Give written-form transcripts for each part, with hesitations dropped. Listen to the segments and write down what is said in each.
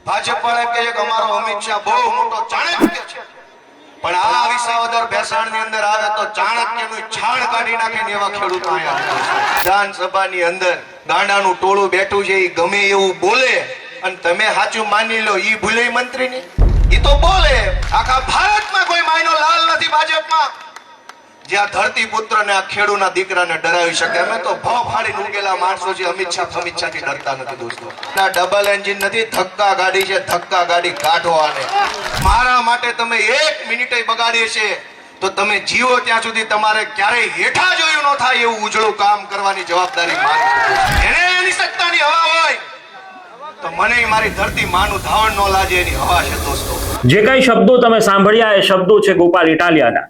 ભાજપ વાળા કહે કે અમારો અમિત શાહ બહુ મોટો ચાણક્ય છે, પણ આ વિસાવદર ભેસાણની અંદર આવે તો ચાણક્યનું છાણ કાઢી નાખીને એવા ખેડૂતો અહીંયા વિધાનસભાની અંદર ગાંડાનું ટોળું બેઠું છે, એ ગમે એવું બોલે અને તમે સાચું માની લો, ઈ ભૂલે મંત્રી ની, ઈ તો બોલે. આખા ભારતમાં કોઈ માયનો લાલ નથી ભાજપમાં જ્યાં ધરતી પુત્ર ને આ ખેડૂના દીકરાને ડરાવી શકે. અમે તો ભાવ ફાડીને ઉગેલા માણસો છે, અમિત શાહ થી ડરતા નથી દોસ્તો. આ ડબલ એન્જિન નથી, ધક્કા ગાડી છે, ધક્કા ગાડી કાઢો આને. મારા માટે તમે 1 મિનિટે બગાડી છે તો તમે જીવો ત્યાં સુધી તમારે ક્યારેય હેઠા જોયું ન થાય એવું ઉજળું કામ કરવાની જવાબદારી મારી. એને એની સત્તાની હવા હોય તો મને મારી ધરતી માનું ધાવણ ન લાગે એની હવા છે દોસ્તો. જે કઈ શબ્દો તમે સાંભળ્યા એ શબ્દો છે ગોપાલ ઇટાલિયાના.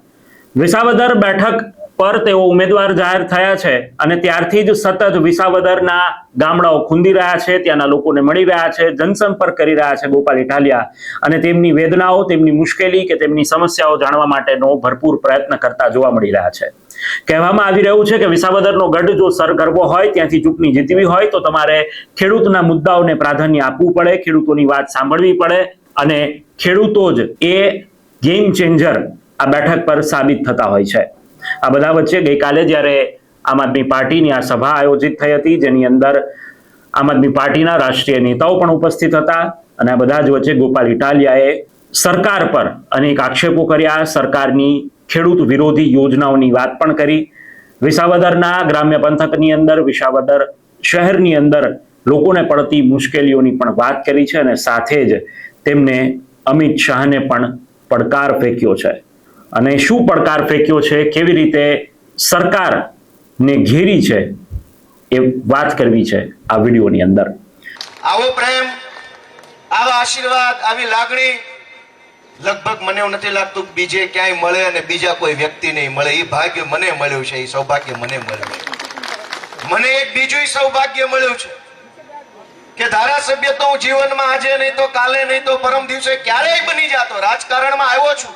વિસાવદર બેઠક પર તેઓ ઉમેદવાર જાહેર થયા છે અને ત્યારથી જ સતત વિસાવદરના ગામડાઓ ખૂંદી રહ્યા છે, ત્યાંના લોકોને મળી રહ્યા છે, જનસંપર્ક કરી રહ્યા છે ગોપાલ ઇટાલિયા, અને તેમની વેદનાઓ, તેમની મુશ્કેલી કે તેમની સમસ્યાઓ જાણવા માટેનો ભરપૂર પ્રયત્ન કરતા જોવા મળી રહ્યા છે. કહેવામાં આવી રહ્યું છે કે વિસાવદરનો ગઢ જો સર કરવો હોય, ત્યાંથી ચૂંટણી જીતવી હોય તો તમારે ખેડૂતના મુદ્દાઓને પ્રાધાન્ય આપવું પડે, ખેડૂતોની વાત સાંભળવી પડે, અને ખેડૂતો જ એ ગેમ ચેન્જર આ બેઠક પર સાબિત થતા હોય છે. આ બધા વચ્ચે ગઈકાલે જ્યારે આમ આદમી પાર્ટીની આ સભા આયોજિત થઈ હતી, જેની અંદર આમ આદમી પાર્ટીના રાષ્ટ્રીય નેતાઓ પણ ઉપસ્થિત હતા, અને આ બધા જ વચ્ચે ગોપાલ ઇટાલિયાએ સરકાર પર અનેક આક્ષેપો કર્યા, સરકારની ખેડૂત વિરોધી યોજનાઓની વાત પણ કરી. વિસાવદરના ગ્રામ્ય પંથકની અંદર, વિસાવદર શહેરની અંદર લોકોને પડતી મુશ્કેલીઓની પણ વાત કરી છે, અને સાથે જ તેમને અમિત શાહને પણ પડકાર ફેંક્યો છે. અને શું પડકાર ફેંક્યો છે, કેવી રીતે સરકારને ઘેરી છે, એ વાત કરવી છે આ વિડીયોની અંદર. આવો પ્રેમ, આવા આશીર્વાદ, આવી લાગણી લગભગ મને એવું નથી લાગતું બીજે ક્યાંય મળે અને બીજા કોઈ વ્યક્તિ નહીં મળે. એ ભાગ્ય મને મળ્યું છે, એ સૌભાગ્ય મને મળ્યું છે. મને એક બીજું સૌભાગ્ય મળ્યું છે કે ધારાસભ્ય તો હું જીવનમાં આજે નહીં તો કાલે નહીં તો પરમ દિવસે ક્યારેય બની જાતો. રાજકારણમાં આવ્યો છું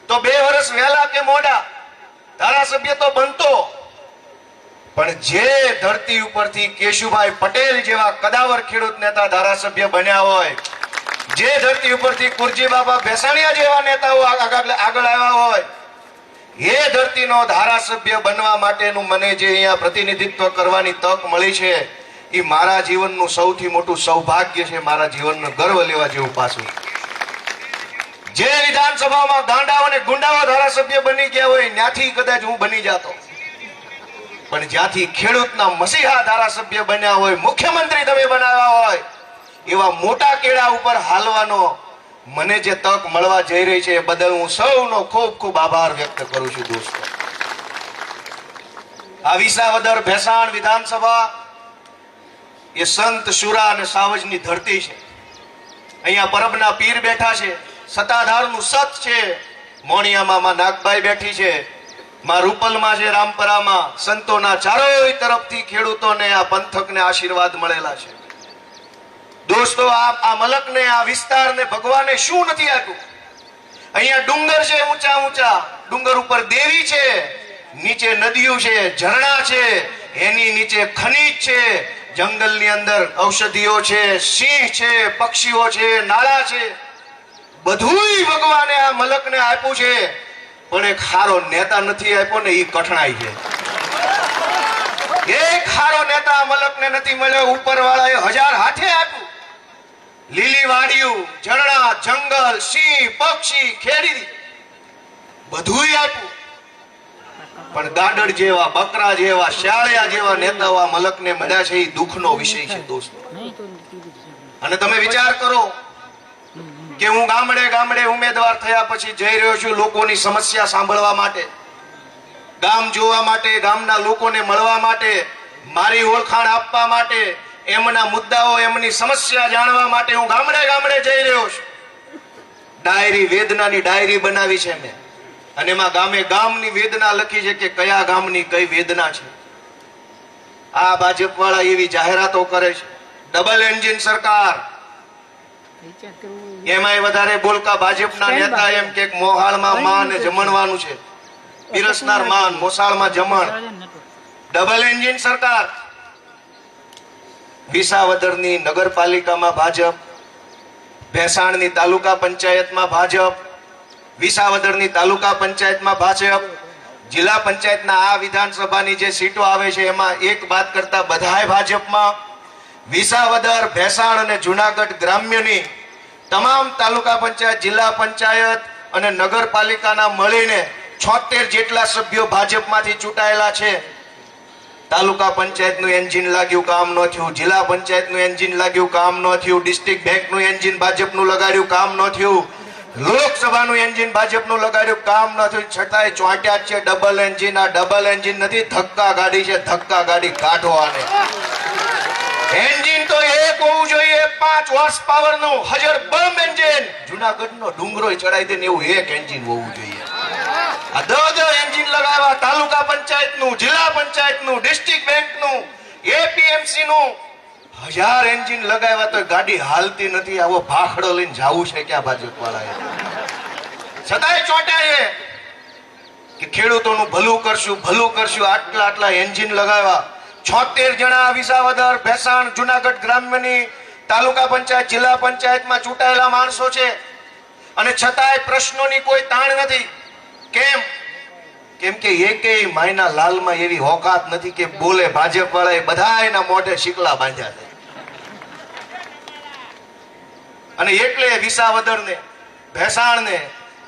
તો 2 વર્ષ વહેલા કે મોડા ધારાસભ્ય તો બનતો, પણ જે ધરતી ઉપરથી કેશુભાઈ પટેલ જેવા કદાવર ખેડૂત નેતા ધારાસભ્ય બન્યા હોય, જે ધરતી ઉપરથી કુરજી બાબા ભેસાણિયા જેવા નેતાઓ આગળ આવ્યા હોય, એ ધરતીનો ધારાસભ્ય બનવા માટેનું મને જે અહીંયા પ્રતિનિધિત્વ કરવાની તક મળી છે, એ મારા જીવનનું સૌથી મોટું સૌભાગ્ય છે, મારા જીવનનો ગર્વ લેવા જેવું પાછું. જે વિધાનસભામાં ગાંડાઓ અને ગુંડાઓ ધારાસભ્ય બની ગયા હોય ત્યાંથી કદાચ હું બની જાતો, પણ જ્યાંથી ખેડૂતના મસીહા ધારાસભ્ય બન્યા હોય, મુખ્યમંત્રી તમે બનાવ્યા હોય, એવા મોટા કેળા ઉપર હાલવાનો મને જે તક મળવા જઈ રહી છે એ બદલ હું સૌનો ખૂબ ખૂબ આભાર વ્યક્ત કરું છું દોસ્તો. આ વિસાવદર ભેસાણ વિધાનસભા એ સંત શુરા અને સાવજની ધરતી છે. અહીંયા પરબના પીર બેઠા છે, સતાધારનું સત છે, મોણિયામાં માં નાગબાઈ બેઠી છે, માં રૂપલમાં છે, રામપરામાં સંતોના ચારોય તરફથી ખેડૂતોને આ પંથકને આશીર્વાદ મળેલા છે દોસ્તો. આ મલકને, આ વિસ્તારને ભગવાને શું નથી આપ્યું? અહીંયા ડુંગર છે, ઊંચા ઊંચા ડુંગર ઉપર દેવી છે, નીચે નદીઓ છે, ઝરણા છે, એની નીચે ખનીજ છે, જંગલની અંદર ઔષધિઓ છે, સિંહ છે, પક્ષીઓ છે, નાળા છે, બધુંય ભગવાને આ મલકને આપ્યું છે, પણ એક ખારો નેતા નથી આપ્યો ને, એ કઠણાઈ છે. એક ખારો નેતા આ મલકને નથી મળ્યો. ઉપરવાળાએ 1000 હાથે આપ્યું, લીલી વાડિયું, ઝરણા, જંગલ, સિંહ, પક્ષી, ખેડી બધુંય આપ્યું, પણ ગાડર જેવા, બકરા જેવા, શાળિયા જેવા નેતાઓ આ મલકને મળ્યા છે, એ દુઃખનો વિષય છે દોસ્તો. અને તમે વિચાર કરો કે હું ગામડે ગામડે ઉમેદવાર થયા પછી જઈ રહ્યો છું લોકોની સમસ્યા સાંભળવા માટે, ગામ જોવા માટે, ગામના લોકોને મળવા માટે, મારી ઓળખાણ આપવા માટે, એમના મુદ્દાઓ, એમની સમસ્યા જાણવા માટે હું ગામડે ગામડે જઈ રહ્યો છું. ડાયરી, વેદનાની ડાયરી બનાવી છે મેં, અને એમાં ગામે ગામની વેદના લખી છે કે કયા ગામની કઈ વેદના છે. આ ભાજપ વાળા એવી જાહેરાતો કરે છે, ડબલ એન્જિન સરકાર. એમાંય વધારે બોલકા ભાજપના નેતા એમ કે મોહાળમાં માન જમણવાનું છે, પીરસનાર માન, મોસાળમાં જમણ. ડબલ એન્જિન સરકાર. વિસાવદરની નગરપાલિકામાં ભાજપ, ભેસાણની તાલુકા પંચાયતમાં ભાજપ, વિસાવદરની તાલુકા પંચાયતમાં ભાજપ, જિલ્લા પંચાયતના આ વિધાનસભાની જે સીટો આવે છે એમાં એક બાદ કરતા બધાય ભાજપમાં, વિસાવદર, ભેસાણ અને જુનાગઢ ગ્રામ્યની તમામ તાલુકા પંચાયત, જિલ્લા પંચાયત અને નગરપાલિકાના મળીને 76 જેટલા સભ્યો ભાજપમાંથી ચૂંટાયેલા છે. તાલુકા પંચાયતનું એન્જિન લાગ્યું, કામ ન થયું. જિલ્લા પંચાયતનું એન્જિન લાગ્યું, કામ ન થયું. ડિસ્ટ્રિક્ટ બેંકનું એન્જિન ભાજપનું લગાડ્યું, કામ ન થયું. લોકસભાનું એન્જિન ભાજપનું લગાડ્યું, કામ ન થયું. છતાંય ચોંટ્યા જ છે. Double engine. આ ડબલ એન્જિન નથી, ધક્કા ગાડી છે. ધક્કા ગાડી કાઢો આને. એન્જિન તો એક હોવું જોઈએ, 5 હોર્સ પાવર નું હજર બમ એન્જિન. જુનાગઢનો ડુંગરો ચડાઈ દે ને એવું એક એન્જિન હોવું જોઈએ. આ 10 એન્જિન લગાવ્યા. તાલુકા પંચાયતનું, જિલ્લા પંચાયતનું, ડિસ્ટ્રિક્ટ બેંકનું, એપીએમસી નું 1000 એન્જિન લગાવ્યા તો ગાડી હાલતી નથી. આવો ભાખડો લઈને જાવું છે ક્યાં ભાજપ વાળાએ? છતાંય ચોંટ્યા છે કે ખેડૂતોનું ભલું કરશું, ભલું કરશું. આટલા એન્જિન લગાવ્યા. 76 જણા વિસાવદર, ભેસાણ, જુનાગઢ ગ્રામ્યની તાલુકા પંચાયત, જિલ્લા પંચાયતમાં ચૂંટાયેલા માણસો છે અને છતાંય પ્રશ્નોની કોઈ તાણ નથી. કેમ? કેમ કે એકેય માયના લાલમાં એવી હોકાત નથી કે બોલે. ભાજપ વાળાએ બધા એના મોઢે શીકલા બાંધ્યા છે અને એટલે વિસાવદરને, ભેસાણને,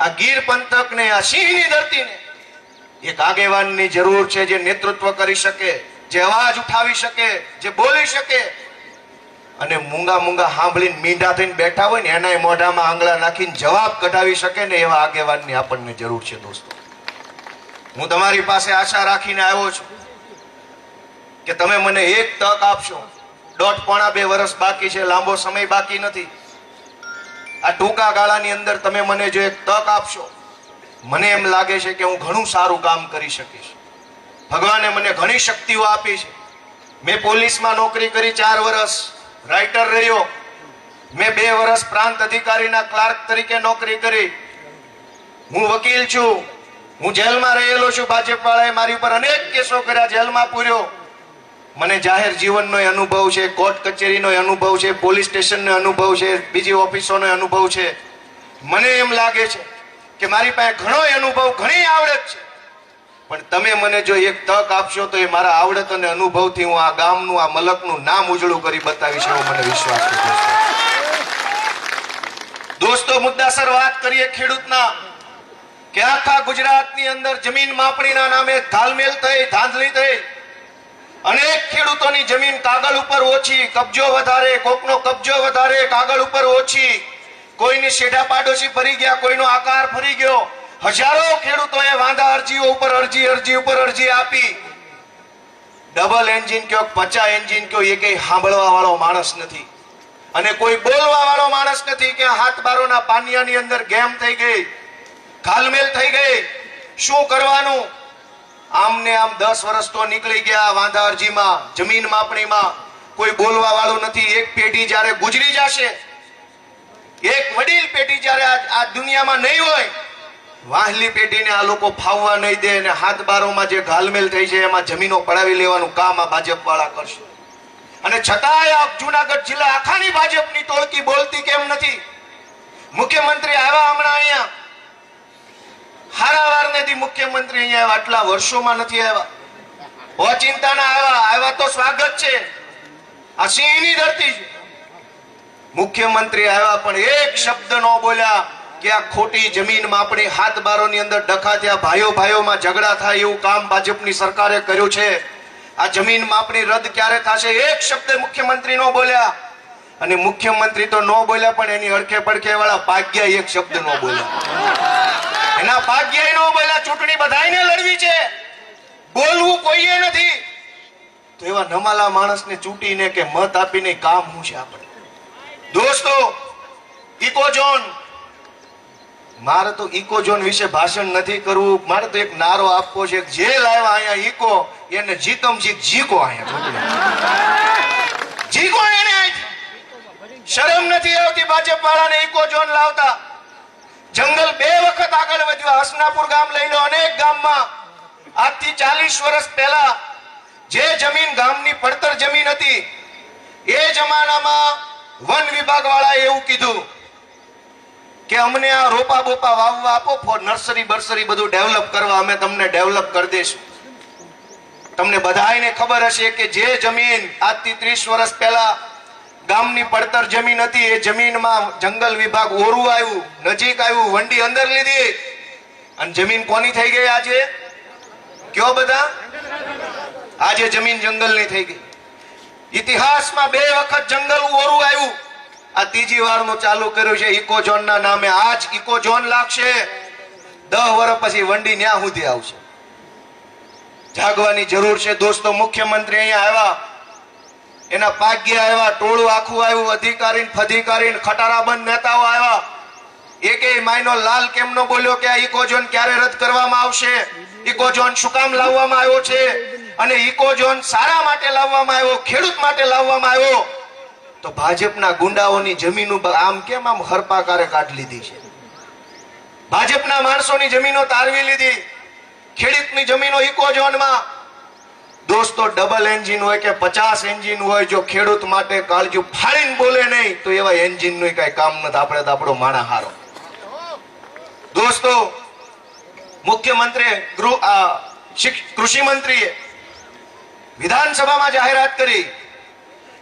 આ ગીર પંથકને, આ સિંહની ધરતીને એક આગેવાનની જરૂર છે જે નેતૃત્વ કરી શકે, જે અવાજ ઉઠાવી શકે, જે બોલી શકે. અને મૂંગા સાંભળીને મીંઢા થઈને બેઠા હોય ને એના મોઢામાં આંગળા નાખીને જવાબ કઢાવી શકે ને એવા આગેવાનની આપણને જરૂર છે. દોસ્તો, હું તમારી પાસે આશા રાખીને આવ્યો છું કે તમે મને એક તક આપશો. 1.5-2 વર્ષ બાકી છે, લાંબો સમય બાકી નથી. આ ટૂંકા ગાળાની અંદર તમે મને જો એક તક આપશો, મને એમ લાગે છે કે હું ઘણું સારું કામ કરી શકીશ. ભગવાને મને ઘણી શક્તિઓ આપી છે. મેં પોલીસમાં નોકરી કરી 4 વર્ષ, રાઇટર રહ્યો. મેં 2 વર્ષ પ્રાંત અધિકારીના ક્લાર્ક તરીકે નોકરી કરી. હું વકીલ છું. હું જેલમાં રહેલો છું. ભાજપ વાળાએ મારી ઉપર અનેક કેસો કર્યા, જેલમાં પૂર્યો. મને જાહેર જીવનનો અનુભવ છે, કોર્ટ કચેરીનો અનુભવ છે, પોલીસ સ્ટેશનનો અનુભવ છે, બીજી ઓફિસોનો અનુભવ છે. મને એમ લાગે છે કે મારી પાસે ઘણો અનુભવ, ઘણી આવડત છે. પણ તમે મને જો એક તક આપશો તો એ મારા આવડત અને અનુભવથી હું આ ગામનું, આ મલકનું નામ ઉજળું કરી બતાવીશ એવો મને વિશ્વાસ છે. દોસ્તો, મુદ્દાસર વાત કરીએ ખેડૂતના કે આખા ગુજરાતની અંદર જમીન માપણીના નામે ઘાલમેલ થઈ, ધાંધલી થઈ. અનેક ખેડૂતોની જમીન કાગળ ઉપર ઓછી, કબજો વધારે, કોકનો કબજો વધારે, કાગળ ઉપર ઓછી. કોઈની શેઢા પાડોશી ફરી ગયા, કોઈનો આકાર ફરી ગયો. હજારો ખેડૂતોએ વાંધા અરજીઓ ઉપર અરજી ઉપર અરજી આપી. ડબલ એન્જિન કયો, 50 એન્જિન કયો, એ કઈ સાંભળવા વાળો માણસ નથી અને કોઈ બોલવા વાળો માણસ નથી કે હાથબારોના પાનિયાની અંદર ગેમ થઈ ગઈ, ઘાલમેલ થઈ ગઈ. શું કરવાનું? આમને આમ 10 વર્ષ તો નીકળી ગયા વાંધા અરજીમાં, જમીન માપણીમાં. કોઈ બોલવા વાળું નથી. એક પેઢી જ્યારે ગુજરી જશે, એક વડીલ પેઢી જ્યારે આ દુનિયામાં નહીં હોય, વાહલી પેઢીને આ લોકો ફાવવા નહીં દે અને હાથબારોમાં જે ઘાલમેલ થઈ છે એમાં જમીનો પડાવી લેવાનું કામ આ ભાજપ વાળા કરશે. અને છતાંય આ જુનાગઢ જિલ્લા આખાની ભાજપની ટોળકી બોલતી કેમ નથી? મુખ્યમંત્રી આવ્યા હમણાં અહીંયા, હારાવારનેથી મુખ્યમંત્રી અહીંયા આવ્યા, આટલા વર્ષોમાં નથી આવ્યા. ઓચિંતાના આવ્યા તો સ્વાગત છે. આ સિંહની ધરતી છે. મુખ્યમંત્રી આવ્યા પણ એક શબ્દ ન બોલ્યા કે આ ખોટી જમીન માપણી, હાથબારોની અંદર ડખા થયા, ભાઈઓમાં ઝઘડા થાય એવું કામ ભાજપની સરકારે કર્યું છે. આ જમીન માપણી રદ ક્યારે થશે? એક શબ્દ મુખ્યમંત્રી ન બોલ્યા. અને મુખ્યમંત્રી તો ન બોલ્યા પણ એની અડખે પડખે વાળા ભાગ્યા એક શબ્દ ન બોલ્યા. એના ભાગ્યા ન બોલ્યા. ચૂંટણી બધાયને લડવી છે, બોલવું કોઈએ નથી. તો એવા નમાલા માણસને ચૂંટીને કે મત આપીને કામ શું છે આપણે? દોસ્તો, ઇકોઝોન, મારે તો ઇકોઝોન વિશે ભાષણ નથી કરવું. મારે તો એક નારો આપવો છે. જે લાવ્યા અહીંયા ઇકો, એને જીતમ જીકો અહીંયા જીકો. એને શરમ નથી આવતી ભાજપ વાળાને ઇકોઝોન લાવતા. જંગલ 2 વખત આગળ વધ્યું. હસનાપુર ગામ લઈ લો, અનેક ગામમાં આજથી 40 વર્ષ પહેલા જે જમીન ગામની પડતર જમીન હતી, એ જમાનામાં વન વિભાગ વાળાએ એવું કીધું કે અમને આ રોપા બોપા વાવવા આપો, નર્સરી બર્સરી બધું ડેવલપ કરવા, અમે તમને ડેવલપ કરી દઈશું. તમને બધાને ખબર હશે કે જે જમીન આજથી 30 વર્ષ પહેલા ગામની પડતર જમીન હતી, એ જમીનમાં જંગલ વિભાગ ઓરું આવ્યું, નજીક આવ્યું, વંડી અંદર લીધી, અને જમીન કોની થઈ ગઈ આજે? કયો બધા? આજે જમીન જંગલની થઈ ગઈ. ઇતિહાસમાં 2 વખત જંગલ ઓરું આવ્યું, આ ત્રીજી વારનું ચાલુ કર્યું છે ઇકોઝોન ના નામે. આજ ઇકોઝોન લાગશે, 10 વર્ષ પછી વંડી ન્યા સુધી આવશે. જાગવાની જરૂર છે દોસ્તો. મુખ્યમંત્રી અહીંયા આવ્યા, એના પાગ્યા આવ્યા, ટોળું આખું આવ્યું, અધિકારી ફધિકારી ખટારાબંધ નેતાઓ આવ્યા. એકેય માયનો લાલ કેમ નો બોલ્યો કે આ ઇકોઝોન ક્યારે રદ કરવામાં આવશે, ઇકોઝોન શું કામ લાવવામાં આવ્યો છે, અને ઇકોઝોન સારા માટે લાવવામાં આવ્યો, ખેડૂત માટે લાવવામાં આવ્યો. તો ભાજપના ગુંડાઓની જમીનો આમ કેમ આમ હરપાકારે કાઢી લીધી છે? ભાજપના માણસોની જમીનો તારવી લીધી, ખેડૂતની જમીનો ઇકોઝોનમાં. દોસ્તો, ડબલ એન્જિન હોય કે 50 એન્જિન હોય, જો ખેડૂત માટે કાળજું ફાડીને બોલે નહીં તો એવા એન્જિનનું કઈ કામ નથી. આપણે તો આપણો માણા હારો. દોસ્તો, મુખ્યમંત્રી કૃષિ મંત્રીએ વિધાનસભામાં જાહેરાત કરી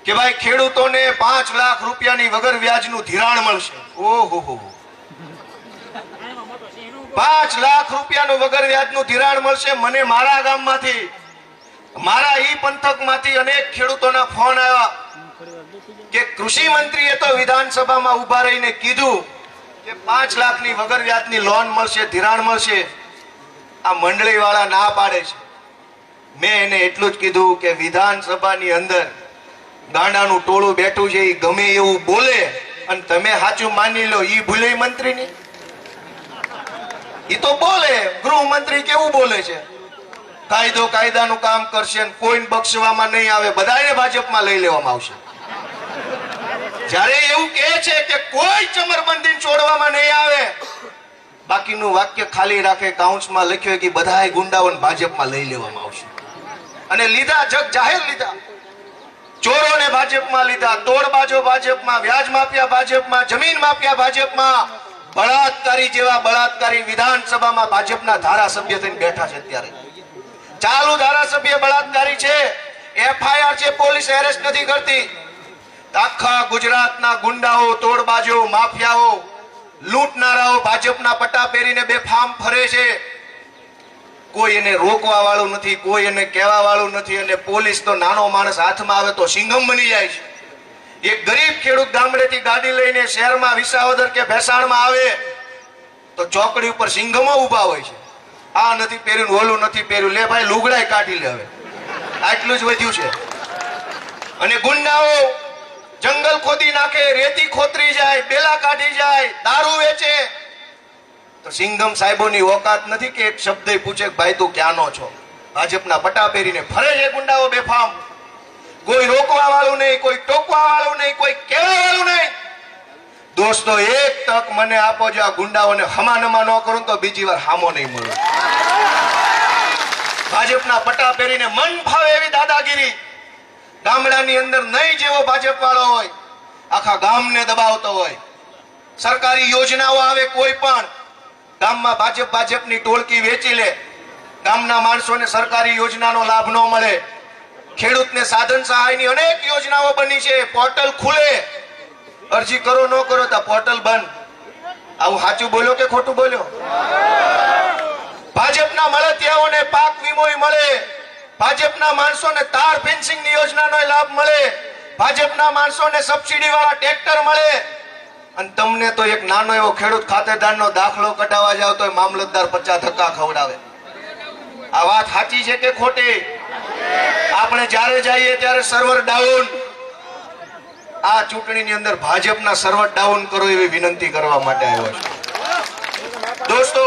કે ભાઈ ખેડૂતોને 5 લાખ રૂપિયાની વગર વ્યાજનું ધિરાણ મળશે. ઓહો, 5 લાખ રૂપિયાનું વગર વ્યાજનું ધિરાણ મળશે. મને મારા ગામમાંથી, મારા ઈ પંથકમાંથી અનેક ખેડૂતોના ફોન આવ્યા કે કૃષિ મંત્રીએ તો વિધાનસભામાં ઉભા રહીને કીધું કે 5 લાખની વગર વ્યાજની લોન મળશે, ધિરાણ મળશે. આ મંડળી વાળા ના પાડે છે. મેં એને એટલું જ કીધું કે વિધાનસભાની અંદર ગાંડાનું ટોળું બેઠું છે, એ ગમે એવું બોલે અને તમે સાચું માની લો. ઈ ભૂલે મંત્રીની? ઈ તો બોલે. ગૃહમંત્રી કેવું બોલે છે? કાયદો કાયદાનું કામ કરશે, કોઈને બક્ષવામાં નહીં આવે, બધાને ભાજપમાં લઈ લેવામાં આવશે. જ્યારે એવું કહે છે કે કોઈ ચમરબંધી છોડવામાં નહીં આવે, બાકીનું વાક્ય ખાલી રાખે, કાઉન્સમાં લખ્યું કે બધાય ગુંડાઓને ભાજપમાં લઈ લેવામાં આવશે. અને લીધા, જગ જાહેર લીધા. ચોરોને ભાજપમાં લીધા, તોડબાજો ભાજપમાં, વ્યાજ માફિયા ભાજપમાં, જમીન માફિયા ભાજપમાં, બળાત્કારી જેવા બળાત્કારી વિધાનસભામાં ભાજપના ધારાસભ્ય થઈને બેઠા છે. અત્યારે ચાલુ ધારાસભ્ય બળાત્કારી છે, FIR છે, પોલીસ એરેસ્ટ નથી કરતી. આખા ગુજરાતના ગુંડાઓ, તોડબાજો, માફિયાઓ, લૂંટનારાઓ ભાજપના પટ્ટા પહેરીને બેફામ ફરે છે. કોઈ એને રોકવા વાળું નથી, કોઈ એને કહેવા વાળું નથી. અને પોલીસ તો નાનો માણસ હાથમાં આવે તો સિંઘમ બની જાય છે. એક ગરીબ ખેડૂત ગામડેથી ગાડી લઈને શહેરમાં વિસાવદર કે ભેસાણમાં આવે તો ચોકડી ઉપર સિંઘમો ઉભા હોય છે. આ નથી પહેર્યું, ઓલું નથી પહેર્યું, લે ભાઈ લુગડાય કાઢી લે. હવે આટલું જ વધ્યું છે. અને ગુંડાઓ જંગલ ખોદી નાખે, રેતી ખોતરી જાય, બેલા કાઢી જાય, દારૂ વેચે. તો સિંઘમ સાહેબોની ઓકાત નથી કે એક શબ્દ પૂછે કે ભાઈ તું ક્યાંનો છો? ભાજપના પટ્ટા પહેરીને ફરે છે ગુંડાઓ બેફામ. કોઈ રોકવા વાળું નહીં, કોઈ ટોકવા વાળું નહીં, કોઈ કહેવા વાળું નહીં. દોસ્તો, એક તક મને આપો, જો આ ગુંડાઓને હમાનમા ન કરું તો બીજી વાર હામો નહીં મળે. ભાજપના પટ્ટા પહેરીને મન ફાવે એવી દાદાગીરી. ગામડાની અંદર નહીં જેવો ભાજપ વાળો હોય, આખા ગામને દબાવતો હોય. સરકારી યોજનાઓ આવે કોઈ પણ ગામમાં, ભાજપની ટોળકી વેચી લે. ગામના માણસોને સરકારી યોજનાનો લાભ ન મળે. ખેડૂતને સાધન સહાયની અનેક યોજનાઓ બની છે, પોર્ટલ ખુલે, અરજી કરો ન કરો તો પોર્ટલ બંધ. આવું સાચું બોલ્યો કે ખોટું બોલ્યો? ભાજપના મળતિયાઓને પાક વીમો મળે, ભાજપના માણસોને તાર ફેન્સિંગની યોજનાનો લાભ મળે, ભાજપના માણસોને સબસિડી વાળા ટ્રેક્ટર મળે. અને તમને તો એક નાનો એવો ખેડૂત ખાતેદારનો દાખલો કઢાવવા જાવ તો મામલતદાર 50 ધક્કા ખવડાવે. આ વાત સાચી છે કે ખોટી? આપણે જ્યારે જઈએ ત્યારે સર્વર ડાઉન. આ ચૂંટણીની અંદર ભાજપના સર્વર ડાઉન કરો એવી વિનંતી કરવા માટે આવ્યો છે. દોસ્તો,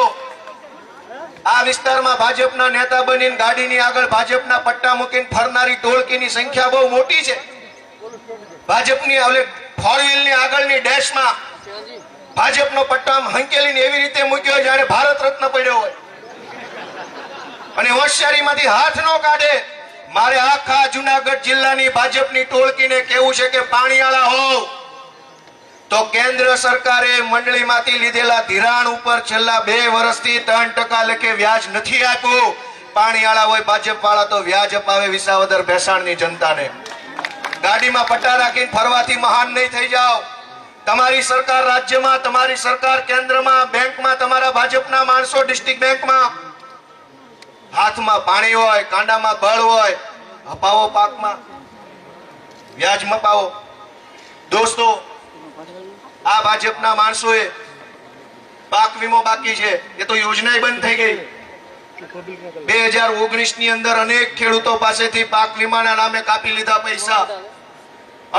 આ વિસ્તારમાં ભાજપના નેતા બનીને ગાડીની આગળ ભાજપના પટ્ટા મૂકીને ફરનારી ટોળકીની સંખ્યા બહુ મોટી છે. ભાજપની ફોર વ્હીલની આગળની ડેશમાં ભાજપનો પટ્ટો હંકેલીને એવી રીતે મૂક્યો હોય જાણે ભારત રત્ન પડ્યો હોય. અને હોશિયારીમાંથી હાથ ન કાઢે. મારે આખા જુનાગઢ જિલ્લાની ભાજપની ટોળકીને કેવું છે કે પાણીવાળા હોવ તો કેન્દ્ર સરકારે મંડળીમાંથી લીધેલા ધિરાણ ઉપર છેલ્લા 2 વર્ષથી 3% લેખે વ્યાજ નથી આપ્યું. પાણીવાળા હોય ભાજપ વાળા તો વ્યાજ અપાવે વિસાવદર ભેસાણની જનતાને. ગાડીમાં પટ્ટા રાખીને ફરવાથી મહાન નહીં થઈ જાઓ. તમારી સરકાર રાજ્યમાં, તમારી સરકાર કેન્દ્રમાં, બેંકમાં તમારા ભાજપના માણસો, ડિસ્ટ્રિક્ટ બેંકમાં હાથમાં પાણી હોય, કાંડામાં બળ હોય, અપાવો પાકમાં, વ્યાજ મપાવો. દોસ્તો, આ ભાજપના માણસોએ પાક વીમો બાકી છે, એ તો યોજના બંધ થઈ ગઈ. 2019 ની અંદર અનેક ખેડૂતો પાસેથી પાક વીમાના નામે કાપી લીધા પૈસા.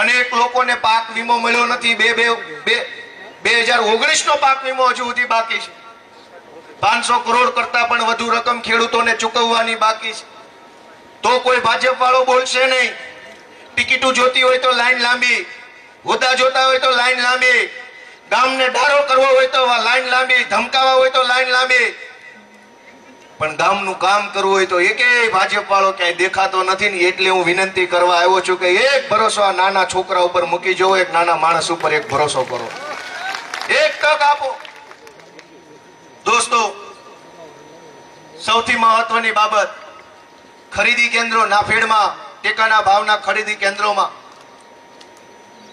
અનેક લોકોને પાક વીમો મળ્યો નથી. 2019 નો પાક વીમો હજુ સુધી બાકી છે. 500 કરોડ કરતા પણ વધુ રકમ ખેડૂતોને ચૂકવવાની બાકી છે. તો કોઈ ભાજપ વાળો બોલશે નહીં. ટિકિટો જોતી હોય તો લાઈન લાંબી, હોદ્દા જોતા હોય તો લાઈન લાંબી, ગામને ડારો કરવો હોય તો લાઈન લાંબી, ધમકાવા હોય તો લાઈન લાંબી, પણ ગામનું કામ કરવું હોય તો એકેય ભાજપ વાળો ક્યાંય દેખાતો નથી ને. એટલે હું વિનંતી કરવા આવ્યો છું કે એક ભરોસો આ નાના છોકરા ઉપર મૂકી જવો, એક નાના માણસ ઉપર એક ભરોસો કરો, એક તક આપો. દોસ્તો, સૌથી મહત્વની બાબત, ખરીદી કેન્દ્રો, નાફેડમાં ટેકાના ભાવના ખરીદી કેન્દ્રોમાં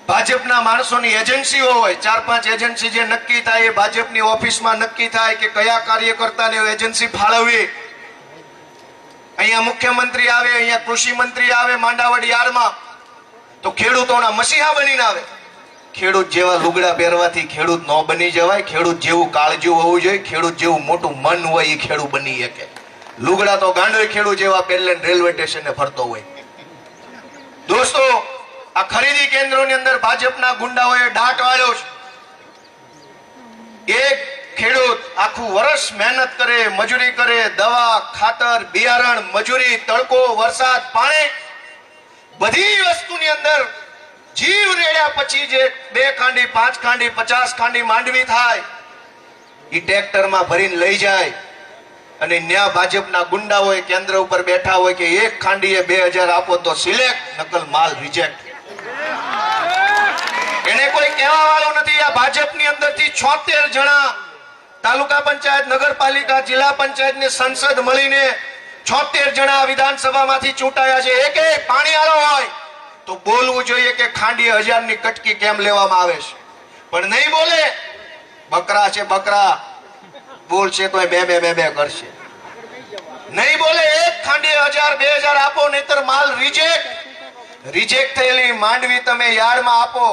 ભાજપના માણસોની એજન્સીઓ હોય. 4-5 એજન્સી જે નક્કી થાય એ ભાજપની ઓફિસમાં નક્કી થાય કે કયા કાર્યકર્તાને એજન્સી ફાળવવી. અહીંયા મુખ્યમંત્રી આવે, અહીંયા કૃષિ મંત્રી આવે માંડાવડ યાર્ડમાં, તો ખેડૂતોના મસીહા બનીને આવે. ખેડૂત જેવા લુગડા પહેરવાથી ખેડૂત ન બની જવાય. ખેડૂત જેવું કાળજું હોવું જોઈએ, ખેડૂત જેવું મોટું મન હોય એ ખેડૂત બની શકે. લુગડા તો ગાંડોય ખેડૂત જેવા પહેરલે રેલવે સ્ટેશને ફરતો હોય. દોસ્તો, આ ખરીદી કેન્દ્રોની અંદર ભાજપના ગુંડાઓએ દાટ વાળ્યો છે. એક ખેડૂત આખું વર્ષ મહેનત કરે, મજૂરી કરે, દવા, ખાતર, બિયારણ, મજૂરી, તડકો, વરસાદ, પાણી, બધી વસ્તુની અંદર જીવ રેડ્યા પછી જે 2 ખાંડી, 5 ખાંડી, 50 ખાંડી માંડવી થાય એ ટ્રેક્ટરમાં ભરીને લઈ જાય. અને ન્યા ભાજપના ગુંડાઓ કેન્દ્ર ઉપર બેઠા હોય કે 1 ખાંડીએ 2000 આપો તો સિલેક્ટ, નકલ માલ રિજેક્ટ. એને કોઈ કહેવા વાળું નથી. આ ભાજપની અંદરથી 76 જણા તાલુકા પંચાયત, નગરપાલિકા, જિલ્લા પંચાયત ને સંસદ મળીને 76 જણા વિધાનસભામાંથી ચૂંટાયા છે. એકેય પાણીવાળો હોય તો બોલવું જોઈએ કે ખાંડીએ 1000 ની કટકી કેમ લેવામાં આવે છે, પણ નહીં બોલે. બકરા છે બકરા, બોલશે તો બે કરશે. નહીં બોલે. 1 ખાંડીએ 1000, 2000 આપો, નહીતર માલ રિજેક્ટ. રિજેક્ટ થયેલી માંડવી તમે યાર્ડમાં આપો,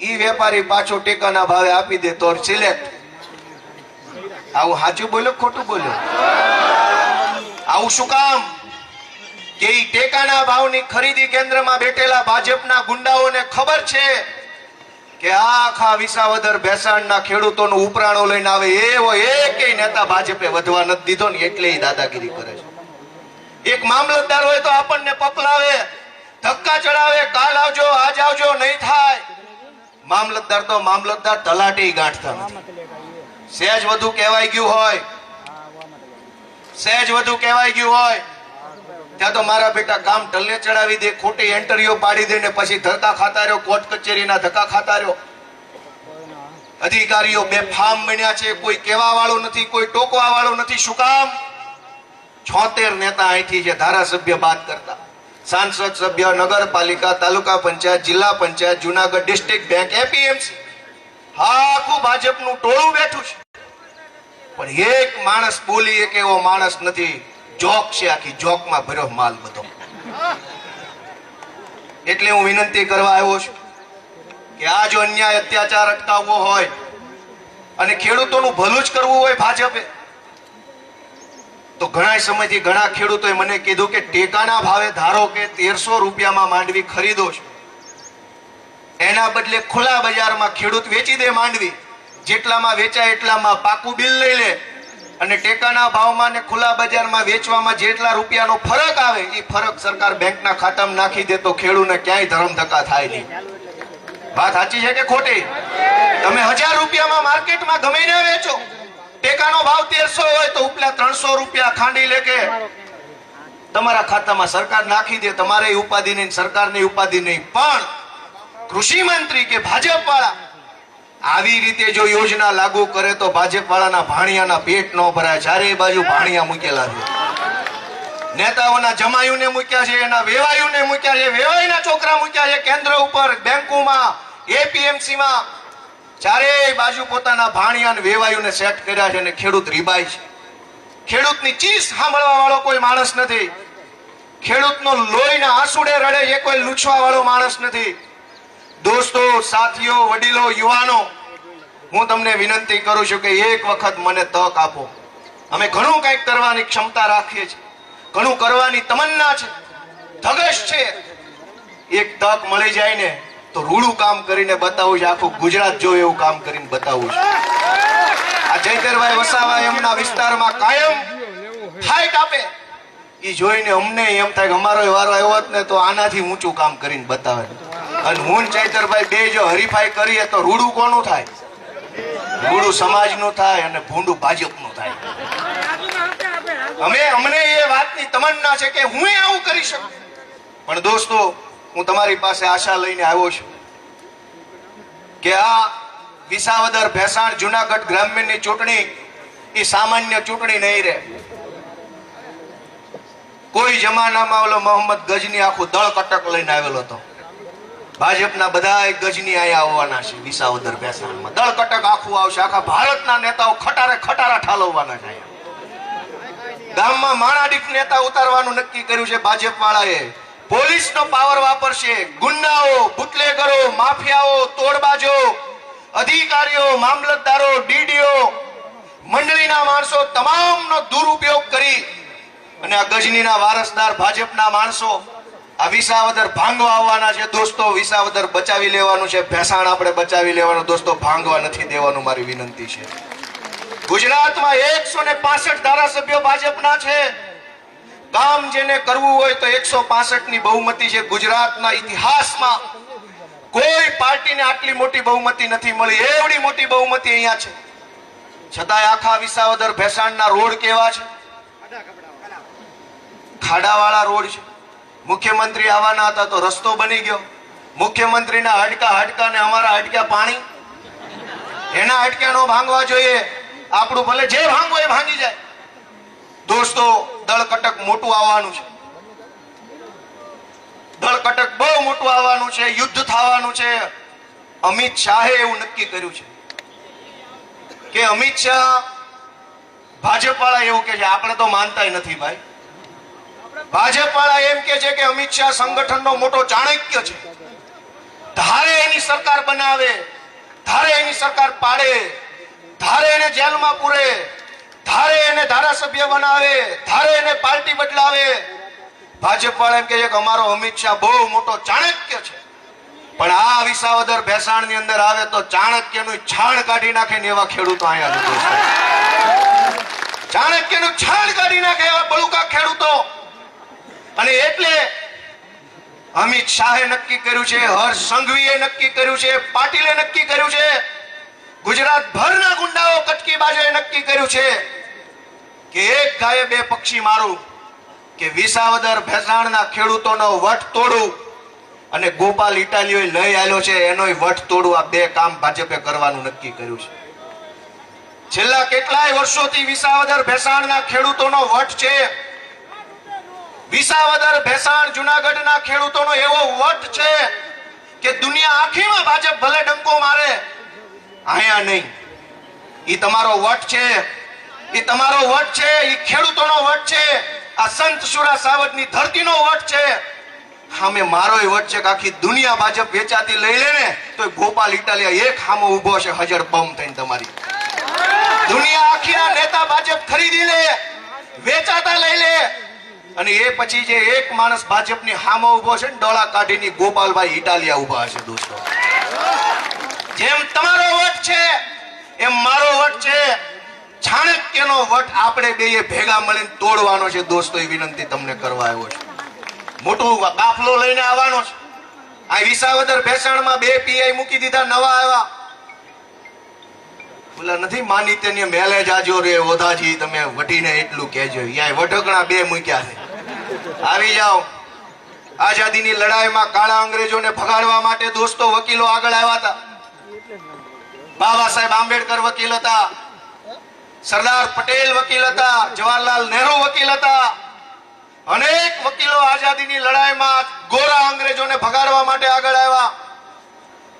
ઈ વેપારી પાછો ટેકાના ભાવે આપી દે તો સિલેક્ટ. આવું સાચું બોલ્યો ખોટું બોલ્યો? આવું શું કામ? કે ઈ ટેકાના ભાવની ખરીદી કેન્દ્રમાં બેઠેલા ભાજપના ગુંડાઓને ખબર છે કે આખા વિસાવદર ભેસાણના ખેડૂતોનું ઉપરાણો લઈને આવે એવો એકેય નેતા ભાજપે વધવા નથી દીધો ને, એટલે ઈ દાદાગીરી કરે છે. એક મામલતદાર હોય તો આપણને પકલાવે, ધક્કા ચડાવે, કાલ આવજો, આજ આવજો, નહીં થાય. મામલતદાર તો મામલતદાર તલાટી ગાંઠતા નથી. સહેજ વધુ કહેવાય ગયું હોય, સહેજ વધુ કહેવાય ગયું હોય ત્યાં તો મારા બેટા કામ ટલ્લે ચડાવી દે, ખોટી એન્ટરીઓ પાડી દે ને પછી ધક્કા ખાતા રહ્યો, કોર્ટ કચેરીના ધક્કા ખાતા રહ્યો. અધિકારીઓ બેફામ બન્યા છે. કોઈ કહેવા વાળું નથી, કોઈ ટોકવા વાળું નથી. શું કામ? 76 નેતા અહીંથી છે, ધારાસભ્ય બાદ કરતા, સાંસદ સભ્ય, નગરપાલિકા, તાલુકા પંચાયત, જિલ્લા panchayat, Junagadh district bank, APMC, આખું ભાજપનું ટોળું બેઠું છે. પણ એક માણસ બોલી એક એવો માણસ નથી. જોક છે, આખી જોકમાં ભર્યો માલ બધો. એટલે હું વિનંતી કરવા આવ્યો છું કે આ જો અન્યાય અત્યાચાર અટકાવવો હોય અને ખેડૂતોનું ભલું જ કરવું હોય ભાજપે, તો ઘણા સમયથી ઘણા ખેડૂતોએ મને કીધું કે ટેકાના ભાવે ધારો કે 1300 રૂપિયામાં માંડવી ખરીદો છો, એના બદલે ખુલ્લા બજારમાં ખેડૂત વેચી દે માંડવી, જેટલામાં વેચાય એટલામાં પાકું બિલ લઈ લે અને ટેકાના ભાવમાં ને ખુલ્લા બજારમાં વેચવામાં જેટલા રૂપિયાનો ફરક આવે એ ફરક સરકાર બેંકના ખાતામાં નાખી દે તો ખેડૂતને ક્યાંય ધરમ ધક્કા થાય નહીં. વાત સાચી છે કે ખોટી? તમે 1000 રૂપિયામાં માર્કેટમાં ગમે ને વેચો, ટેકાનો ભાવ 1300 હોય તો ઉપલા 300 રૂપિયા ખાંડી લેકે તમારા ખાતામાં સરકાર નાખી દે. તમારે ઉપાધિ નહીં, સરકારની ઉપાધિ નહીં. પણ કૃષિ મંત્રી કે ભાજપ વાળા આવી રીતે જો યોજના લાગુ કરે તો ભાજપ વાળાના ભાણિયાના પેટ ન ભરાય. ચારે બાજુ ભાણિયા મૂકેલા છે. નેતાઓના જમાયુને મૂક્યા છે, એના વેવાયુને મૂક્યા છે, વેવાઈના છોકરા મૂક્યા છે કેન્દ્ર ઉપર, બેંકોમાં, એપીએમસીમાં. ચારેય બાજુ પોતાના ભાણિયા અને વેવાયુને સેટ કર્યા છે અને ખેડૂત રીબાય છે. ખેડૂતની ચીસ સાંભળવા વાળો કોઈ માણસ નથી. ખેડૂતનો લોહીના આંસુડે રડે એ કોઈ લૂછવા વાળો માણસ નથી. દોસ્તો, સાથીઓ, વડીલો, યુવાનો, હું તમને વિનંતી કરું છું કે એક વખત મને તક આપો. અમે ઘણું કંઈક કરવાની ક્ષમતા રાખીએ છીએ, ઘણું કરવાની તમન્ના છે, ધગશ છે. એક તક મળી જાય ને તો રૂડું કામ કરીને બતાવું છે, આખું ગુજરાત જોવે એવું કામ કરીને બતાવું છે. આ જયતરભાઈ વસાવા એમના વિસ્તારમાં કાયમ ફાઇટ આપે, એ જોઈને અમને એમ થાય કે અમારો વારો આવ્યો હોત ને તો આનાથી ઊંચું કામ કરીને બતાવે. અને હું ચૈતરભાઈ બે જો હરીફાઈ કરીએ તો રૂડું કોનું થાય? રૂડું સમાજનું થાય અને ભૂંડું ભાજપનું થાય. અમને એ વાતની તમન્ના છે કે હું આવું કરી શકું. પણ દોસ્તો, હું તમારી પાસે આશા લઈને આવ્યો છું કે આ વિસાવદર, ભેસાણ, જુનાગઢ ગ્રામ્યની ચૂંટણી એ સામાન્ય ચૂંટણી નહીં રહે. કોઈ જમાનામાં ઓલો મોહમ્મદ ગજની આખું દળ કટક લઈને આવેલો હતો. ભાજપના બધા ગજની અહીંયા આવવાના છે. વિસાવદર, ભેસાણમાં દળ કટક આખું આવશે. આખા ભારતના નેતાઓ ખટારા ઠાલવવાના છે. ગામમાં માણાડીક નેતા ઉતારવાનું નક્કી કર્યું છે ભાજપ વાળાએ. પોલીસનો પાવર વાપરશે. ગુંડાઓ, બુટલેગરો, માફિયાઓ, તોડબાજો, અધિકારીઓ, મામલતદારો, ડીડીઓ, મંડળીના માણસો તમામનો દુરુપયોગ કરી અને આ ગજનીના વારસદાર ભાજપના માણસો આ વિસાવદર ભાંગવા આવવાના છે. દોસ્તો, વિસાવદર બચાવી લેવાનું છે, ભેસાણ આપણે બચાવી લેવાનું. દોસ્તો, ભાંગવા નથી દેવાનું, મારી વિનંતી છે. ગુજરાતમાં 165 ધારાસભ્યો ભાજપના છે. કામ જેને કરવું હોય તો 165 ની બહુમતી છે. ગુજરાતના ઇતિહાસમાં કોઈ પાર્ટીને આટલી મોટી બહુમતી નથી મળી. એવડી મોટી બહુમતી અહીંયા છે. છતાંય આખા વિસાવદર, ભેસાણના રોડ કેવા છે? ખાડાવાળા રોડ છે. મુખ્યમંત્રી આવવાના હતા તો રસ્તો બની ગયો. મુખ્યમંત્રીના હાડકા ને અમારા હાડકા પાણી. એના હાડકા નો ભાંગવા જોઈએ. આપણું ભલે જે ભાંગો એ ભાંગી જાય. દોસ્તો, દળ કટક મોટું આવવાનું છે. દળ કટક બહુ મોટું આવવાનું છે. યુદ્ધ થવાનું છે. અમિત શાહે એવું નક્કી કર્યું છે કે અમિત શાહ, ભાજપ વાળા એવું કે છે, આપણે તો માનતા નથી ભાઈ. ભાજપ વાળા એમ કે છે કે અમિત શાહ સંગઠનનો મોટો ચાણક્ય છે. ધારે એની સરકાર બનાવે, ધારે એની સરકાર પાડે, ધારે એને જેલમાં પૂરે, ધારે એને ધારાસભ્ય બનાવે, ધારે એને પાર્ટી બદલાવે. ભાજપ વાળા એમ કે છે કે અમારો અમિત શાહ બહુ મોટો ચાણક્ય છે. પણ આ વિસાવદર, ભેસાણ ની અંદર આવે તો ચાણક્યનું છાણ કાઢી નાખે ને એવા ખેડૂતો અહીંયા છે. ચાણક્યનું છાણ કાઢી નાખે એવા બળુકા ખેડૂતો. અને એટલે અમિત શાહે નક્કી કર્યું છે, હર્ષ સંઘવીએ નક્કી કર્યું છે, પાટીલે નક્કી કર્યું છે, ગુજરાત ભરના ગુંડાઓ, કટકી બાજુએ નક્કી કર્યું છે કે એક ગાયે બે પક્ષી મારું, કે વિસાવદર, ભેસાણના ખેડૂતોનો વટ તોડું અને ગોપાલ ઇટાલીઓ લઈ આવ્યો છે એનોય વટ તોડું. આ બે કામ ભાજપે કરવાનું નક્કી કર્યું છે. છેલ્લા કેટલાય વર્ષોથી વિસાવદર, ભેસાણના ખેડૂતોનો વટ છે. વિસાવદર, ભેસાણ, જુનાગઢના ખેડૂતોનો એવો વટ છે કે દુનિયા આખીમાં ભાજપ ભલે ડંકો મારે, અહીંયા નહીં. ઈ તમારો વટ છે, ઈ તમારો વટ છે, ઈ ખેડૂતોનો વટ છે. આ સંત સુરા સાવજની ધરતીનો વટ છે. સામે મારોય વટ છે કે આખી દુનિયા ભાજપ વેચાતી લઈ લે ને તો ગોપાલ ઇટાલિયા એક સામે ઉભો છે હજર બમ થઈને. તમારી દુનિયા આખીના નેતા ભાજપ ખરીદી લે, વેચાતા લઈ લે, અને એ પછી જે એક માણસ ભાજપની સામે ઉભો છે ને ડોળા કાઢીની ગોપાલભાઈ ઇટાલિયા ઉભા છે. દોસ્તો, જેમ તમારો વટ છે એમ મારો વટ છે. ચાણક્યનો વટ આપણે બે ભેગા મળીને તોડવાનો છે. દોસ્તો, એ વિનંતી તમને કરવા આવ્યો છે. મોટું કાફલો લઈને આવવાનો છે. આ વિસાવદર, ભેસાણમાં 2 પીઆઈ મૂકી દીધા, નવા આવ્યા. બોલા નથી માની તેની મેલે જાજો રે ઓધાજી, તમે વટીને એટલું કહેજો. અહીંયા વઢકણા 2 મૂક્યા છે. આવી જાઓ. આઝાદીની લડાઈમાં કાળા અંગ્રેજોને ભગાડવા માટે દોસ્તો વકીલો આગળ આવ્યા હતા. બાબા સાહેબ આંબેડકર વકીલ હતા, સરદાર પટેલ વકીલ હતા, જવાહરલાલ નહેરુ વકીલ હતા. અનેક વકીલો આઝાદીની લડાઈમાં ગોરા અંગ્રેજોને ભગાડવા માટે આગળ આવ્યા.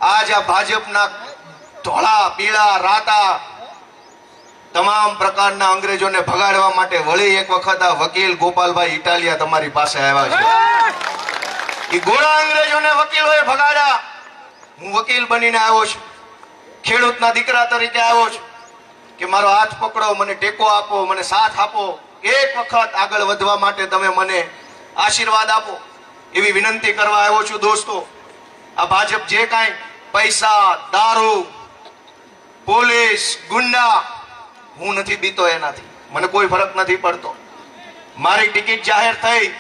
આજ આ ભાજપના ધોળા પીળા રાતા તમામ પ્રકારના અંગ્રેજોને ભગાડવા માટે વળી એક વખત આ વકીલ ગોપાલભાઈ ઇટાલિયા તમારી પાસે આવ્યા છે. એ ગોળા અંગ્રેજોને વકીલોએ ભગાડ્યા. હું વકીલ બનીને આવ્યો છું, ખેડૂતના દીકરા તરીકે આવ્યો છું કે મારો હાથ પકડો, મને ટેકો આપો, મને સાથ આપો, એક વખત આગળ વધવા માટે તમે મને આશીર્વાદ આપો, એવી વિનંતી કરવા આવ્યો છું. દોસ્તો, આ ભાજપ જે કાંઈ પૈસા, દારૂ, પોલીસ, ગુંડા, હું નથી બીતો એનાથી, મને કોઈ ફરક નથી પડતો. મારી ટિકિટ જાહેર થઈ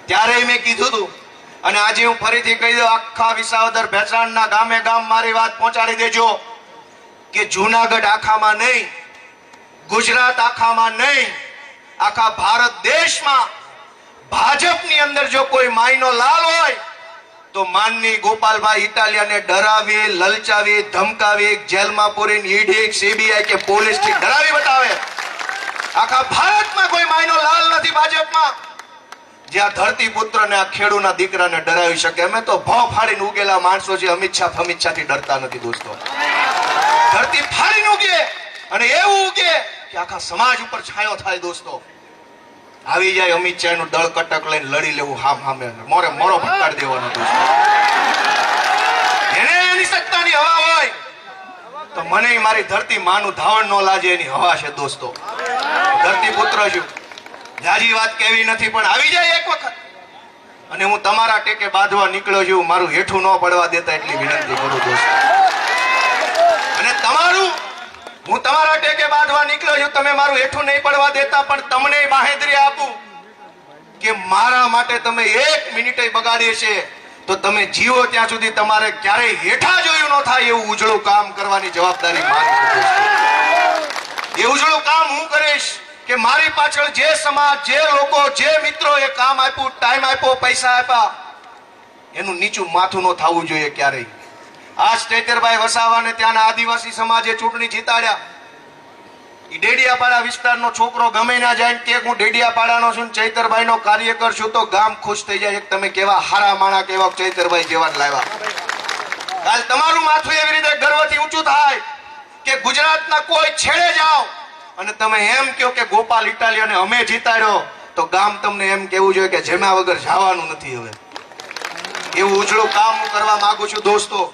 ત્યારે મેં કીધું હતું અને આજે હું ફરીથી કહી દઉં, આખા વિસાવદર ભેસાણના ગામે ગામ મારી વાત પહોંચાડી દેજો કે જૂનાગઢ આખામાં નહીં, ગુજરાત આખામાં નહીં, આખા ભારત દેશમાં ભાજપની અંદર જો કોઈ માયનો લાલ હોય તો માનની ગોપાલભાઈ ઇટાલિયાને ડરાવી, લલચાવી, ધમકાવી, જેલમાં પૂરીને ઈડી, સીબીઆઈ કે પોલીસથી ડરાવી બતાવે. આખા ભારતમાં કોઈ માયનો લાલ નથી ભાજપમાં જ્યાં ધરતી પુત્રને આ ખેડૂના દીકરાને ડરાવી શકે. અમે તો ભો ફાડીને ઉગેલા માણસો છે, અમિત શાહથી ડરતા નથી દોસ્તો. ધરતી ફાડીને ઉગે અને એવું ઉગે કે આખા સમાજ ઉપર છાયો થાય. દોસ્તો, આવી જાય અમિત શાહ નું દળ કટક લઈને લડી લેવું, હામ હામે મોરે મોરો ફટકાર દેવાનો. દોસ્તો, એને એની સત્તાની હવા હોય તો મને મારી ધરતી માનું ધાવણ ન લાજે એની હવા છે. દોસ્તો, ધરતી પુત્ર છું, જાજી વાત કેવી નથી, પણ આવી જાય એક વખત અને હું તમારા ટેકે બાંધવા નીકળ્યો છું. મારું હેઠું ન પડવા દેતા એટલી વિનંતી કરું દોસ્તો. અને તમારું, હું તમારા ટેકે બાંધવા નીકળ્યો છું, તમે મારું હેઠું નહીં પડવા દેતા, પણ તમને બાહેધરી આપું કે મારા માટે તમે એક મિનિટે બગાડીએ છે તો તમે જીવો ત્યાં સુધી તમારે ક્યારેય હેઠા જોયું ન થાય એવું ઉજળું કામ કરવાની જવાબદારી મારી છે. એ ઉજળું કામ હું કરીશ કે મારી પાછળ જે સમાજ, જે લોકો, જે મિત્રો એ કામ આપ્યું, ટાઈમ આપ્યો, પૈસા આપ્યા, એનું નીચું માથું ન થવું જોઈએ ક્યારેય. આ ચૈતરભાઈ વસાવાને ત્યાંના આદિવાસી સમાજે ચૂંટણી જીતાડ્યા. એ ડેડિયાપાડા વિસ્તારનો છોકરો ગમે ના જાય કે હું ડેડિયાપાડાનો છું, ચૈતરભાઈનો કાર્યકર છું, તો ગામ ખુશ થઈ જાય. તમે કેવા હારા માણા, કેવા ચૈતરભાઈ જેવા લાવ્યા. કાલ તમારું માથું એવી રીતે ગર્વથી ઊંચું થાય કે ગુજરાતના કોઈ છેડે જાઓ અને તમે એમ કહો કે ગોપાલ ઇટાલિયાને અમે જીતાડ્યો, તો ગામ તમને એમ કેવું જોઈએ કે જેના વગર જવાનું નથી. હવે એવું ઉજળું કામ હું કરવા માંગુ છું. દોસ્તો,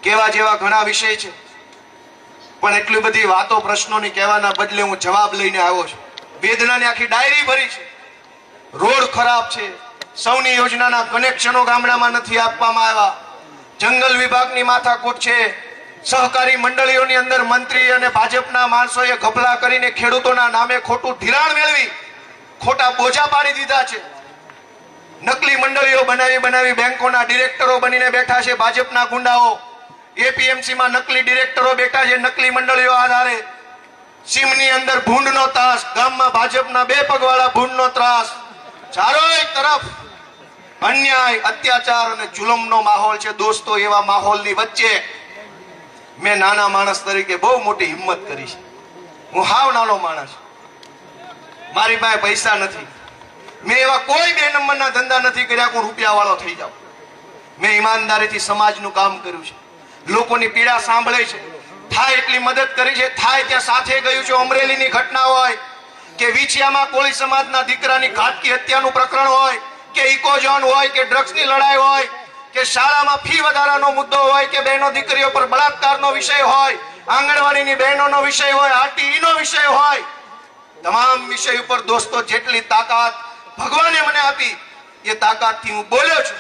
કેવા જેવા ઘણા વિષય છે, પણ એટલી બધી વાતો પ્રશ્નોની કહેવાના બદલે હું જવાબ લઈને આવ્યો છું. વેદનાની આખી ડાયરી ભરી છે. રોડ ખરાબ છે, સૌની યોજનાના કનેક્શનો ગામડામાં નથી આપવામાં આવ્યા, જંગલ વિભાગની માથાકૂટ છે, સહકારી મંડળીઓની અંદર મંત્રી અને ભાજપના માણસોએ ઘપલા કરીને ખેડૂતોના નામે ખોટું ધિરાણ મેળવી ખોટા બોજા પાડી દીધા છે. નકલી મંડળીઓ બનાવી બેંકોના ડિરેક્ટરો બનીને બેઠા છે ભાજપના ગુંડાઓ. એપીએમસીમાં નકલી ડિરેક્ટરો બેઠા છે નકલી મંડળીઓ આધારે. સીમની અંદર ભૂંડનો ત્રાસ, ગામમાં ભાજપના બે પગવાળા ભૂંડનો ત્રાસ, ચારોય તરફ અન્યાય, અત્યાચાર અને જુલમનો માહોલ છે. દોસ્તો, એવા માહોલની વચ્ચે મેં નાના માણસ તરીકે બહુ મોટી હિંમત કરી છે. હું હાવ નાનો માણસ, મારી પાસે પૈસા નથી, મેં એવા કોઈ 2 નંબરના ધંધા નથી કર્યા હું રૂપિયા વાળો થઈ જાઉં. મેં ઈમાનદારીથી સમાજનું કામ કર્યું છે, લોકોની પીડા સાંભળે છે, થાય એટલી મદદ કરી છે, થાય ત્યાં સાથે ગયું છે. અમરેલીની ઘટના હોય કે વિછિયામાં કોળી સમાજના દીકરાની ઘાતકી હત્યાનું પ્રકરણ હોય કે ઇકોઝોન હોય કે ડ્રગ્સની લડાઈ હોય કે શાળામાં ફી વધારાનો મુદ્દો હોય કે બહેનો દીકરીઓ પર બળાત્કારનો વિષય હોય, આંગણવાડીની બહેનોનો વિષય હોય, આરટીઈનો વિષય હોય, તમામ વિષય ઉપર દોસ્તો જેટલી તાકાત ભગવાને મને આપી એ તાકાતથી હું બોલ્યો છું.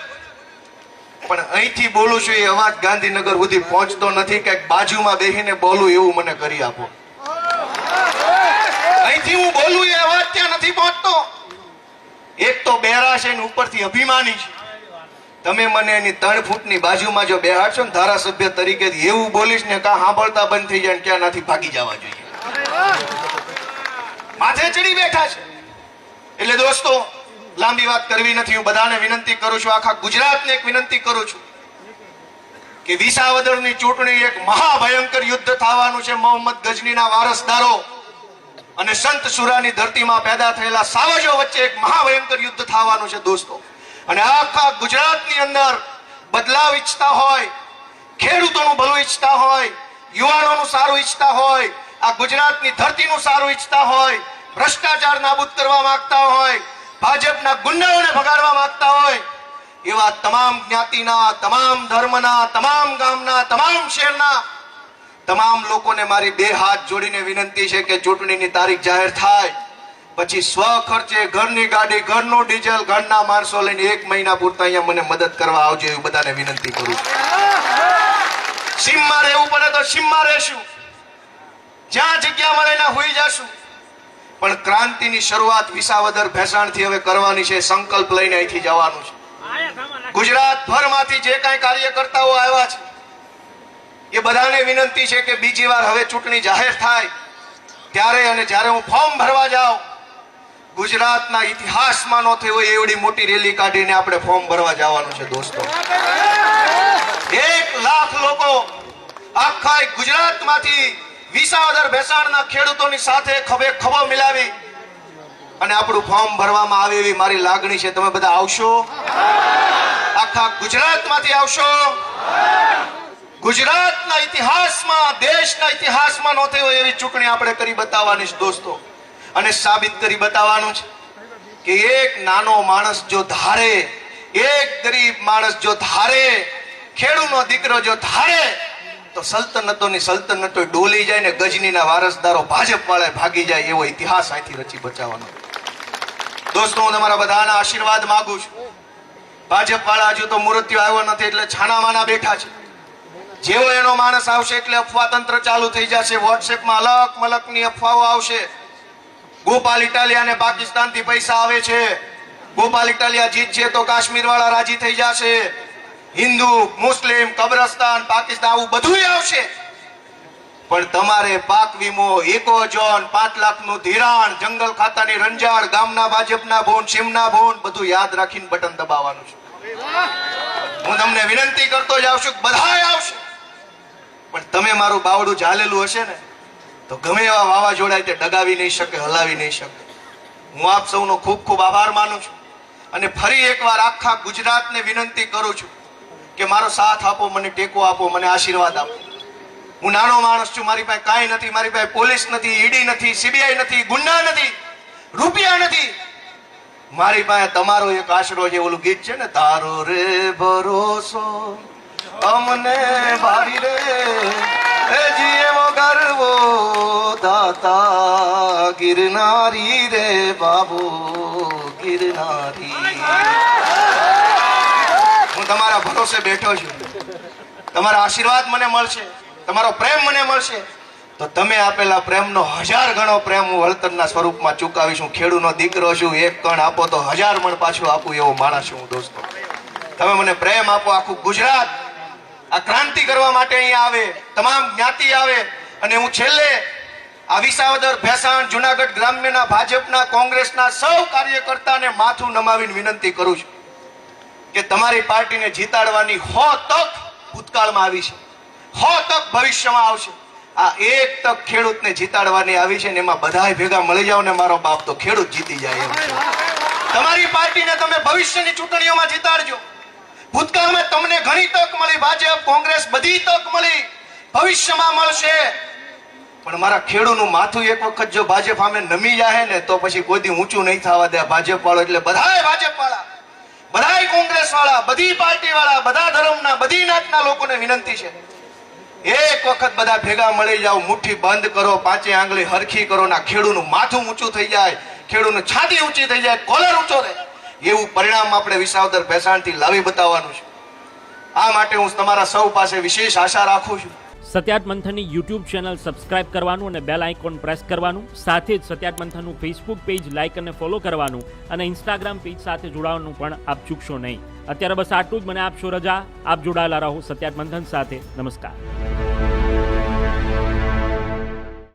પણ અહીંથી બોલું છું એ અવાજ ગાંધીનગર સુધી પહોંચતો નથી. કે બાજુમાં બેસીને બોલું એવું મને કરી આપો. અહીંથી હું બોલું એ અવાજ ત્યાં નથી પહોંચતો. એક તો બેરા છે ને ઉપરથી અભિમાની છે. તમે મને એની 3 ફૂટની બાજુમાં જો બેહાડશો ને ધારાસભ્ય તરીકે એવું બોલીશ ને કાં સાંભળતા બંધ થઈ જાય ને ક્યાં નથી ભાગી જવા જોઈએ. માથે ચડી બેઠા છે. એટલે દોસ્તો, લાંબી વાત કરવી નથી. હું બધાને વિનંતી કરું છું, આખા ગુજરાતને એક વિનંતી કરું છું કે વિસાવદરની ચૂંટણી એક મહાભયંકર યુદ્ધ થવાનું છે. મોહમ્મદ ગજનીના વારસદારો અને સંત સુરાની ધરતીમાં પેદા થયેલા સાવજો વચ્ચે એક મહાભયંકર યુદ્ધ થવાનું છે દોસ્તો. અને આખા ગુજરાતની અંદર બદલાવ ઈચ્છતા હોય, ખેડૂતોનું ભલું ઈચ્છતા હોય, યુવાનોનું સારું ઈચ્છતા હોય, આ ગુજરાતની ધરતીનું સારું ઈચ્છતા હોય, ભ્રષ્ટાચાર નાબૂદ કરવા માંગતા હોય, ભાજપના ગુંડાઓને ભગાડવા માંગતા હોય, એવા તમામ જ્ઞાતિના, તમામ ધર્મના, તમામ ગામના, તમામ શહેરના તમામ લોકોને મારી બે હાથ જોડીને વિનંતી છે કે ચૂંટણીની તારીખ જાહેર થાય પછી સ્વ ખર્ચે ઘરની ગાડી, ઘરનું ડીઝલ, ઘરના માણસો લઈને 1 મહિના પૂરતા અહીંયા મને મદદ કરવા આવજો એવું બધાને વિનંતી કરું છું. સીમમાં રહેવું પડે તો સીમમાં રહેશું, જ્યાં જગ્યા મળે ના હોઈ જશું, પણ ક્રાંતિની શરૂઆત વિસાવદર ભેસાણથી હવે કરવાની છે. સંકલ્પ લઈને અહીંથી જવાનું છે. ગુજરાત ભરમાંથી જે કાંઈ કાર્યકર્તાઓ આવ્યા છે એ બધાને વિનંતી છે કે બીજી વાર હવે ચૂંટણી જાહેર થાય ત્યારે અને જ્યારે હું ફોર્મ ભરવા જાઉં, ગુજરાતના ઇતિહાસમાં ન થઈ હોય એવડી મોટી રેલી કાઢીને આપણે ફોર્મ ભરવા જવાનું છે દોસ્તો. 1 લાખ લોકો આખા ગુજરાતમાંથી વિસાવદર ભેસાણના ખેડૂતોની સાથે ખભે ખભો મિલાવી અને આપણું ફોર્મ ભરવામાં આવે એવી મારી લાગણી છે. તમે બધા આવશો? આખા ગુજરાતમાંથી આવશો? ગુજરાતના ઇતિહાસમાં, દેશના ઇતિહાસમાં ન થઈ હોય એવી ચૂંટણી આપણે કરી બતાવવાની છે દોસ્તો. અને સાબિત કરી બતાવવાનું છે કે એક નાનો માણસ જો ધારે, એક ગરીબ માણસ જો ધારે, ખેડૂતનો દીકરો જો ધારે તો સલ્તનતોની સલ્તનતો ડોલી જાય ને ગજનીના વારસદારો ભાજપ વાળા ભાગી જાય એવો ઇતિહાસ અહીંથી રચી બચાવવાનો. દોસ્તો, હું તમારા બધાના આશીર્વાદ માંગુ છું. ભાજપ વાળા હજુ તો મૃત્યુ આવ્યો નથી એટલે છાનામાના બેઠા છે. જેવો એનો માણસ આવશે એટલે અફવા તંત્ર ચાલુ થઈ જશે. વોટ્સએપમાં અલગ મલકની અફવાઓ આવશે. ગોપાલ ઇટાલિયાને પાકિસ્તાનથી પૈસા આવે છે, ગોપાલ ઇટાલિયા જીતશે તો કાશ્મીર વાળા રાજી થઈ જશે, હિન્દુ, મુસ્લિમ, કબ્રસ્તાન, પાકિસ્તાન આવું બધું આવશે. પણ તમારે પાક વીમો, ઇકો ઝોન, 5 લાખનું ધિરાણ, જંગલ ખાતાની રંજાડ, ગામના ભાજપના ભોન, સીમના ભોન બધું યાદ રાખીને બટન દબાવવાનું છે. હું તમને વિનંતી કરતો જાઉં છું, બધાય આવશે, પણ તમે મારું બાવડું ઝાલેલું હશે ને તો ગમે એવા વાવાઝોડા તે ડગાવી નહીં શકે, હલાવી નહીં શકે. હું આપ સૌનો ખૂબ ખૂબ આભાર માનું છું અને ફરી એકવાર આખા ગુજરાતને વિનંતી કરું છું કે મારો સાથ આપો, મને ટેકો આપો, મને આશીર્વાદ આપો. હું નાનો માણસ છું, મારી પાસે કાંઈ નથી, મારી પાસે પોલીસ નથી, ઈડી નથી, સીબીઆઈ નથી, ગુંડા નથી, રૂપિયા નથી. મારી પાસે તમારો એક આશરો છે. ઓલું ગીત છે ને, તારો રે ભરોસો અમને ભાવી રે જીવો ગરવો દાતા ગિરનારી રે બાબુ ગિરનારી. હું તમારા ભરોસે બેઠો છું. તમારા આશીર્વાદ મને મળશે, તમારો પ્રેમ મને મળશે તો તમે આપેલા પ્રેમનો 1000 ગણો પ્રેમ હું વળતરના સ્વરૂપમાં ચૂકવીશ. હું ખેડૂતનો દીકરો છું. 1 કણ આપો તો 1000 મણ પાછું આપું એવો માણસ છું હું દોસ્તો. તમે મને પ્રેમ આપો. આખું ગુજરાત આ ક્રાંતિ કરવા માટે અહીંયા આવે, તમામ જ્ઞાતિ આવે. અને હું છેલ્લે આ વિસાવદર, ભેસાણ, જુનાગઢ ગ્રામ્યના ભાજપના, કોંગ્રેસના સૌ કાર્યકર્તાને માથું નમાવીને વિનંતી કરું છું કે તમારી પાર્ટીને જીતાડવાની 100 તક ભૂતકાળમાં આવી છે, 100 તક ભવિષ્યમાં આવશે. આ 1 તક ખેડૂતને જીતાડવાની આવી છે ને એમાં બધાય ભેગા મળી જાવ ને મારો બાપ તો ખેડૂત જીતી જાય એમ છે. તમારી પાર્ટીને તમે ભવિષ્યની ચૂંટણીઓમાં જીતાડજો. ભૂતકાળમાં તમને ઘણી તક મળી, ભાજપ, કોંગ્રેસ બધી તક મળી, ભવિષ્યમાં મળશે. પણ મારા ખેડૂતનું માથું એક વખત જો ભાજપ સામે નમી જાય ને તો પછી કોઈ દી ઊંચું નહીં થવા દે ભાજપ વાળો. એટલે બધાય ભાજપ વાળા, બધાય કોંગ્રેસ વાળા, બધી પાર્ટી વાળા, બધા ધર્મના, બધી નાતના લોકોને વિનંતી છે, એક વખત બધા ભેગા મળી જાવ, મુઠ્ઠી બંધ કરો, 5 આંગળી હરખી કરો ના ખેડૂતનું માથું ઊંચું થઈ જાય, ખેડૂતનું છાતી ઊંચી થઈ જાય, કોલર ઊંચો રહે એવું પરિણામ આપણે વિસાવદર ભેસાણથી લાવી બતાવવાનું છે. આ માટે હું તમારા સૌ પાસે વિશેષ આશા રાખું છું. સત્યાત મંથનની યુટ્યુબ ચેનલ સબસ્ક્રાઇબ કરવાનું અને બેલ આઇકોન પ્રેસ કરવાનું, સાથે જ સત્યાત મંથનનું ફેસબુક પેજ લાઇક અને ફોલો કરવાનું અને ઇન્સ્ટાગ્રામ પેજ સાથે જોડાવાનું પણ આપ ચૂકશો નહીં. અત્યારે બસ આટલું જ. મને આપશો રજા. આપ જોડાયેલા રહો સત્યાત મંથન સાથે. નમસ્કાર.